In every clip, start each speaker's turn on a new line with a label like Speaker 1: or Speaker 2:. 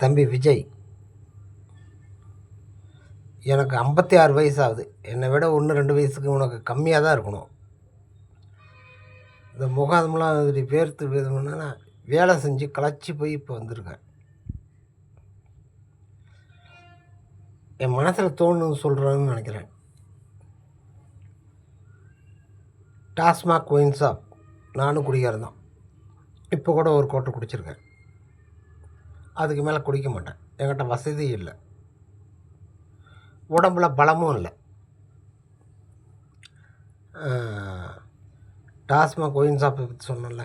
Speaker 1: தம்பி விஜய், எனக்கு 56 வயசு ஆகுது. என்னை விட 1-2 வயசுக்கு உனக்கு கம்மியாக தான் இருக்கணும். இந்த முகாம்லாம் இப்படி வேர்த்து விழுதுன்னா வேலை செஞ்சு களைச்சி போய் இப்போ வந்திருக்கேன். என் மனசில் தோணுன்னு சொல்கிறேன்னு நினைக்கிறேன். டாஸ்மாக் ஒயின் ஷாப் நானும் குடிகாரன் தான். இப்போ கூட ஒரு கோட்டை குடிச்சிருக்கேன். அதுக்கு மேலே குடிக்க மாட்டேன். என்கிட்ட வசதி இல்லை, உடம்புல பலமும் இல்லை. டாஸ்மாக் ஒயின் ஷாப்பை பற்றி சொன்னேன்ல,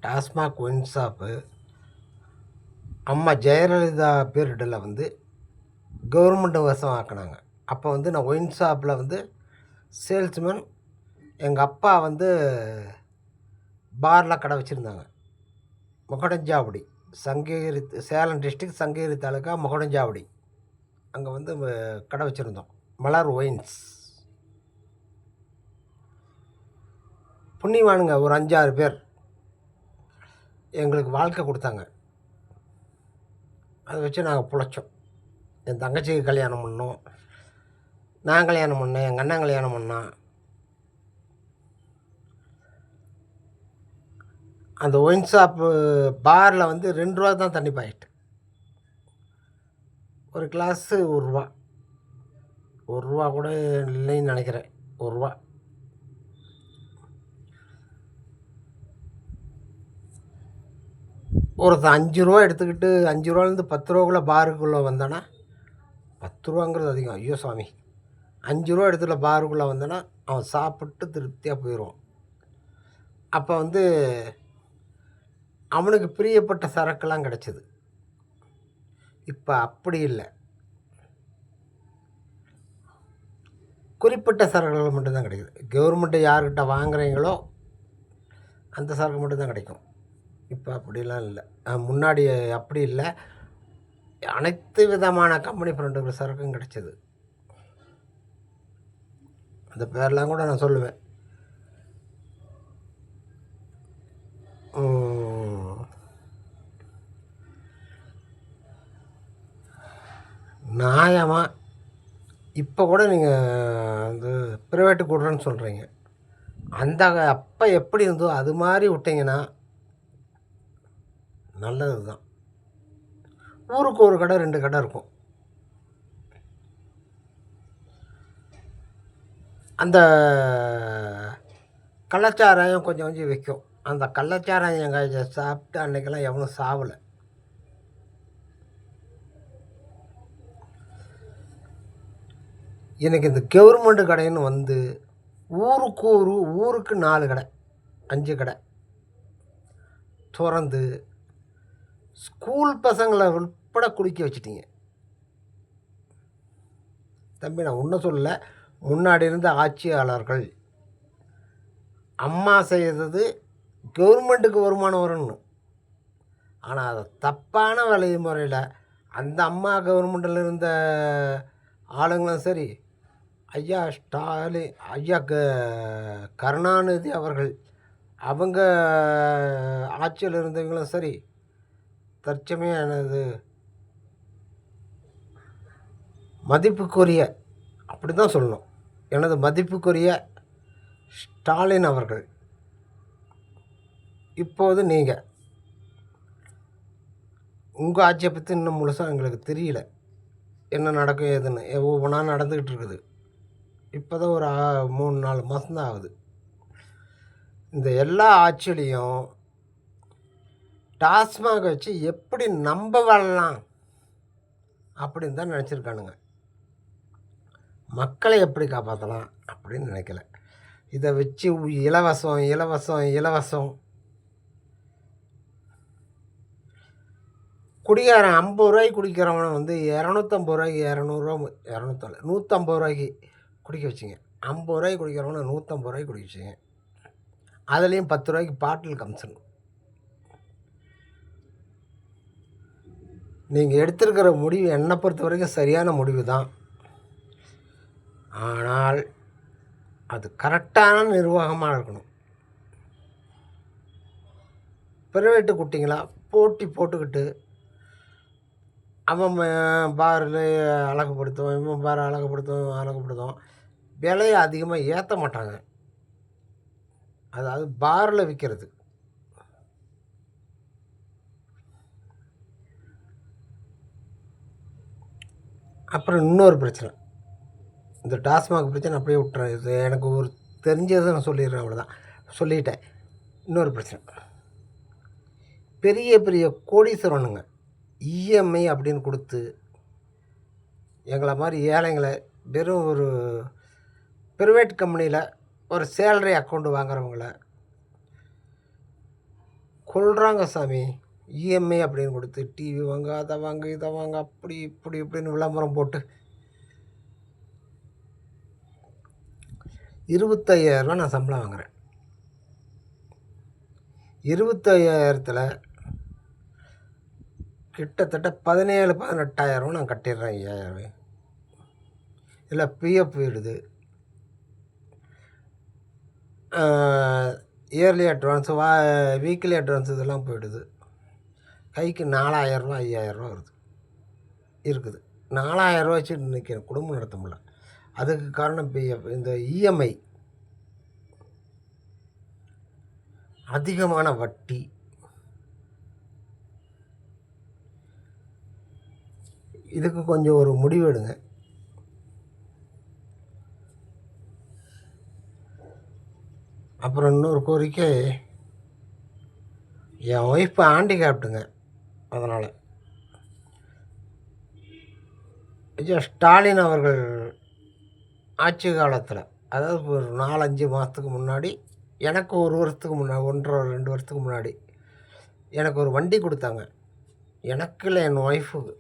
Speaker 1: டாஸ்மாக் ஒயின் ஷாப்பு அம்மா ஜெயலலிதா பீரியடில் வந்து கவர்மெண்ட்டு வசம் ஆக்கினாங்க. அப்போ வந்து நான் ஒயின் ஷாப்பில் வந்து சேல்ஸ்மேன். எங்கள் அப்பா வந்து பாரில் கடை வச்சுருந்தாங்க. முகடஞ்சாவடி, சங்ககிரி, சேலம் டிஸ்ட்ரிக்ட் சங்ககிரி தாலுக்கா முகடஞ்சாவடி. அங்கே வந்து கடை வச்சுருந்தோம், மலர் ஒயின்ஸ். புண்ணியவானுங்க ஒரு 5-6 பேர் எங்களுக்கு வாழ்க்கை கொடுத்தாங்க. அதை வச்சு நாங்கள் பிழைச்சோம். என் தங்கச்சிக்கு கல்யாணம் பண்ணோம், நான் கல்யாணம் பண்ணேன், எங்கள் அண்ணன் கல்யாணம் பண்ணான். அந்த ஒயின் ஷாப்பு பாரில் வந்து 2 ரூபா தான் தண்ணி பாயிட்டு. ஒரு கிளாஸு 1 ரூபா, 1 ரூபா கூட இல்லைன்னு நினைக்கிறேன். 1 ரூபா. ஒருத்தன் 5 ரூபா எடுத்துக்கிட்டு 5 ரூபாலேருந்து 10 ரூபாக்குள்ளே பாருக்குள்ளே வந்தானா, 10 ரூபாங்கிறது அதிகம், ஐயோ சாமி, 5 ரூபா எடுத்துகிட்ட பாருக்குள்ளே வந்தானா அவன் சாப்பிட்டு திருப்தியாக போயிடுவான். அப்போ வந்து அவனுக்கு பிரியப்பட்ட சரக்கெல்லாம் கிடச்சிது. இப்போ அப்படி இல்லை, குறிப்பிட்ட சரக்குகள் மட்டும்தான் கிடைக்குது. கவர்மெண்ட்டு யார்கிட்ட வாங்குறீங்களோ அந்த சரக்கு மட்டும்தான் கிடைக்கும். இப்போ அப்படிலாம் இல்லை. முன்னாடி அப்படி இல்லை, அனைத்து விதமான கம்பெனி ஃப்ரெண்டுகள் சரக்கும் கிடச்சிது. அந்த பேர்லாம் கூட நான் சொல்லுவேன். நியாயமாக இப்போ கூட நீங்கள் வந்து ப்ரைவேட்டு கொடுறேன்னு சொல்கிறீங்க. அந்த அப்போ எப்படி இருந்தோ அது மாதிரி விட்டிங்கன்னா நல்லது தான். ஊருக்கு ஒரு கடை 2 கடை இருக்கும். அந்த கள்ளச்சாராயம் கொஞ்சம் கொஞ்சம் விற்கும். அந்த கள்ளச்சாராயம் சாப்பிட்டு அன்றைக்கெல்லாம் எவனும் சாவலை. எனக்கு இந்த கவர்மெண்ட்டு கடைன்னு வந்து ஊருக்கு 4 கடை 5 கடை திறந்து ஸ்கூல் பசங்களை உட்பட குடிக்க வச்சிட்டிங்க. தம்பி, நான் ஒன்றும் சொல்லலை. முன்னாடி இருந்த ஆட்சியாளர்கள் அம்மா செய்தது கவர்மெண்ட்டுக்கு வருமானம் வரும்னு, ஆனால் அதை தப்பான வழிமுறையில் அந்த அம்மா கவர்மெண்ட்டில் இருந்த ஆளுங்களும் சரி, ஐயா ஸ்டாலின், ஐயா கருணாநிதி அவர்கள், அவங்க ஆட்சியில் இருந்தவங்களும் சரி, தற்சமயம் எனது மதிப்புக்குரிய, அப்படி தான் சொல்லணும், எனது மதிப்புக்குரிய ஸ்டாலின் அவர்கள், இப்போது நீங்கள் உங்கள் ஆட்சியை பற்றி இன்னும் முழுசாக எங்களுக்கு தெரியல, என்ன நடக்கும் ஏதுன்னு. ஒவ்வொன்றா நடந்துக்கிட்டு இருக்குது. இப்போ தான் ஒரு 3-4 மாதம்தான் ஆகுது. இந்த எல்லா ஆட்சியிலையும் டாஸ்மாக் வச்சு எப்படி நம்ப வாழலாம் அப்படின்னு தான் நினச்சிருக்கானுங்க. மக்களை எப்படி காப்பாற்றலாம் அப்படின்னு நினைக்கல. இதை வச்சு இலவசம் இலவசம் இலவசம். குடிகாரன் 50 ரூபாய்க்கு குடிக்கிறவனை வந்து 250 ரூபாய்க்கு, 200 150 ரூபாய்க்கு குடிக்க வச்சிங்க. 50 ரூபாய்க்கு குடிக்கிறவனை 150 ரூபாய்க்கு குடிக்க வச்சிங்க. அதுலேயும் 10 ரூபாய்க்கு பாட்டில் கமிஷன். நீங்கள் எடுத்திருக்கிற முடிவு என்னை பொறுத்த வரைக்கும் சரியான முடிவு தான். ஆனால் அது கரெக்டான நிர்வாகமாக இருக்கணும். ப்ரைவேட்டு குட்டிங்களா போட்டி போட்டுக்கிட்டு அவன் பாரில் அழகுபடுத்துவான், இவன் பாரை அழகுபடுத்துவான் அழகுபடுத்துவான். விலைய அதிகமாக ஏற்ற மாட்டாங்க. அதாவது பாரில் விற்கிறது. அப்புறம் இன்னொரு பிரச்சனை, இந்த டாஸ்மாக் பிரச்சனை அப்படியே விட்டுறேன். இது எனக்கு ஒரு தெரிஞ்சதை நான் சொல்லிடுறேன், அவ்வளோதான். சொல்லிட்டேன். இன்னொரு பிரச்சனை, பெரிய பெரிய கோடீஸ்வரனுங்க இஎம்ஐ அப்படின்னு கொடுத்து எங்களை மாதிரி ஏழைங்களை வெறும் ஒரு ப்ரைவேட் கம்பெனியில் ஒரு சேலரி அக்கௌண்ட் வாங்குறவங்கள கொள்றாங்க சாமி. இஎம்ஐ அப்படின்னு கொடுத்து டிவி வாங்க, அதை வாங்க, இதை வாங்க, அப்படி இப்படி இப்படின்னு விளம்பரம் போட்டு 25,000 நான் சம்பளம் வாங்குகிறேன். 25,000த்தில் கிட்டத்தட்ட 17,000-18,000 நான் கட்டிடுறேன். 5,000 இல்லை பிஎஃப் போயிடுது, இயர்லி அட்வான்ஸு, வீக்லி அட்வான்ஸ் இதெல்லாம் போயிடுது. கைக்கு 4,000 5,000 வருது இருக்குது. 4,000 வச்சு இன்றைக்கி குடும்பம் நடத்த முடியல. அதுக்கு காரணம் பிஎஃப், இந்த இஎம்ஐ, அதிகமான வட்டி. இதுக்கு கொஞ்சம் ஒரு முடிவு எடுங்க. அப்புறம் இன்னொரு கோரிக்கை, என் ஒய்ஃப் ஹேண்டிகேப்டுங்க. அதனால் ஐயா ஸ்டாலின் அவர்கள் ஆட்சி காலத்தில், அதாவது ஒரு 4-5 மாதத்துக்கு முன்னாடி, எனக்கு 1 வருஷத்துக்கு முன்னாடி, 1.5-2 வருஷத்துக்கு முன்னாடி எனக்கு ஒரு வண்டி கொடுத்தாங்க. எனக்கு இல்லை, என் ஒய்ஃபுக்கு.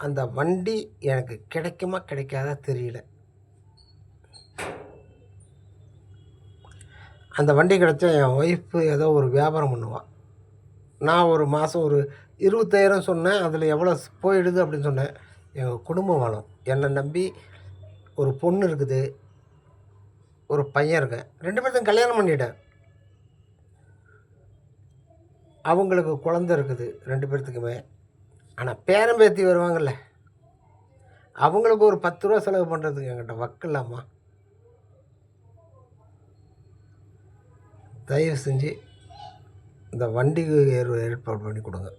Speaker 1: அந்த வண்டி எனக்கு கிடைக்குமா கிடைக்காதா தெரியல. அந்த வண்டி கிடச்சா என் ஒய்ஃபு ஏதோ ஒரு வியாபாரம் பண்ணுவாள். நான் ஒரு மாதம் ஒரு 25,000 சொன்னேன். அதில் எவ்வளோ போயிடுது அப்படின்னு சொன்னேன். எங்கள் குடும்பம் வாழும். என்னை நம்பி ஒரு பொண்ணு இருக்குது, ஒரு பையன் இருக்கேன். 2 பேர்த்தையும் கல்யாணம் பண்ணிட்டேன். அவங்களுக்கு குழந்த இருக்குது 2 பேர்த்துக்குமே. ஆனால் பேரன் பேத்தி வருவாங்கள்ல, அவங்களுக்கு ஒரு 10 ரூபா செலவு பண்ணுறதுக்கு என்கிட்ட வக்கு இல்லாமா. தயவு செஞ்சு இந்த வண்டிக்கு ஏற்பாடு பண்ணி கொடுங்க.